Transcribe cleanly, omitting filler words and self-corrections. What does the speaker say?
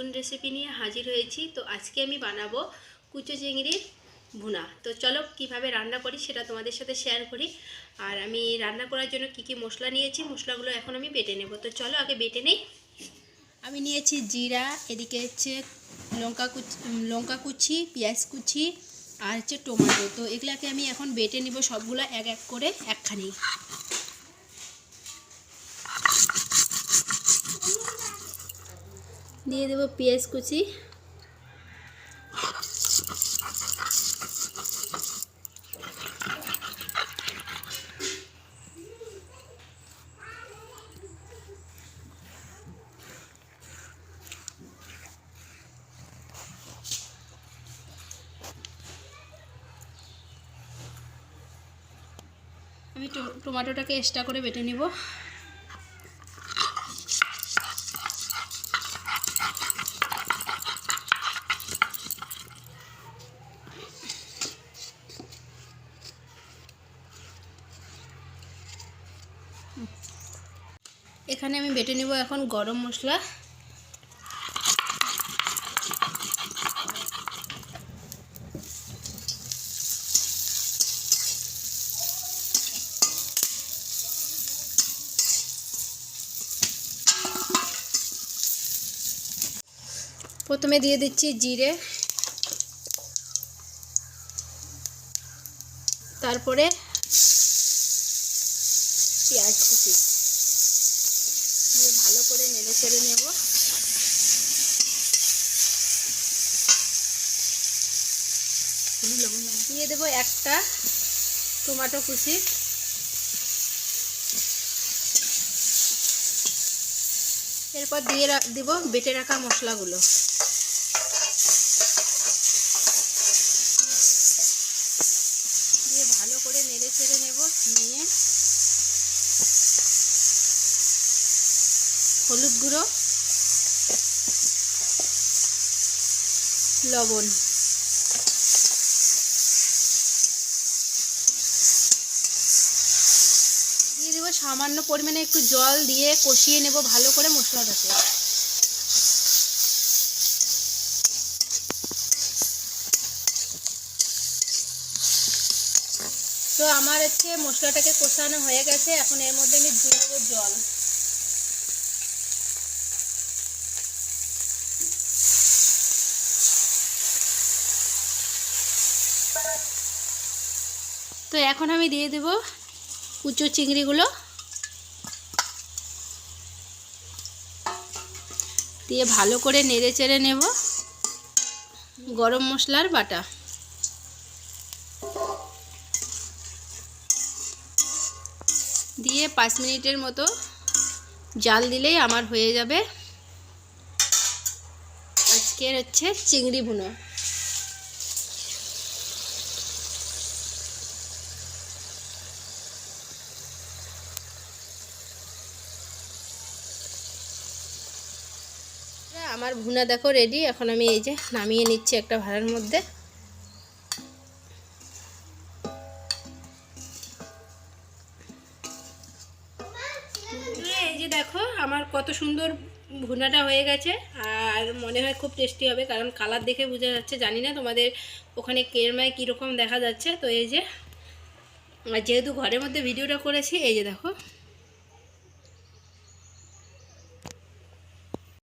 নতুন রেসিপি নিয়ে হাজির হয়েছি। তো আজকে আমি বানাবো কুচো চিংড়ির ভুনা। তো চলো কিভাবে রান্না করি সেটা তোমাদের সাথে শেয়ার করি। আর আমি রান্না করার জন্য কি কি মশলা নিয়েছি, মশলাগুলো এখন আমি বেটে নেব। তো চলো আগে বেটে নেই। আমি নিয়েছি জিরা, এদিকে হচ্ছে লঙ্কা কুচি, পেঁয়াজ কুচি আর হচ্ছে টমেটো। তো এগুলাকে আমি এখন বেটে নিব সবগুলো এক এক করে একখানি। দিয়ে দেব পেঁয়াজ কুচি, আমি টমেটোটাকে এক্সট্রা করে বেটে নিব। এখানে আমি বেটে নিব এখন গরম মশলা, প্রথমে দিয়ে দিচ্ছি জিরে, তারপরে পেঁয়াজ কুচি দিয়ে ভালো করে নেড়ে চেড়ে নেব। দিয়ে দেবো একটা টমেটো কুচি, এরপর দিয়ে দেব বেটে রাখা মশলাগুলো। দিয়ে ভালো করে নেড়ে চেড়ে নেব। নিয়ে হলুদ গুঁড়ো, লবণ, দিয়ে দেবো সামান্য পরিমাণে একটু জল দিয়ে কষিয়ে নেব ভালো করে মশলাটাকে। তো আমার হচ্ছে মশলাটাকে কষানো হয়ে গেছে, এখন এর মধ্যে আমি দিয়ে দেবো জল। তো এখন আমি দিয়ে দেব কুচো চিংড়িগুলো, দিয়ে ভালো করে নেড়ে চেড়ে নেব। গরম মশলার বাটা দিয়ে 5 মিনিটের মতো জাল দিলেই আমার হয়ে যাবে আজকের হচ্ছে চিংড়ি ভুনা। আমার ভুনা দেখো রেডি। এখন আমি এই যে নামিয়ে নিচ্ছি একটা ভাঁড়ার মধ্যে। এই যে দেখো আমার কত সুন্দর ভুনাটা হয়ে গেছে, আর মনে হয় খুব টেস্টি হবে, কারণ কালার দেখে বোঝা যাচ্ছে। জানি না তোমাদের ওখানে কেরমায় কীরকম দেখা যাচ্ছে। তো এই যে যেহেতু ঘরের মধ্যে ভিডিওটা করেছি, এই যে দেখো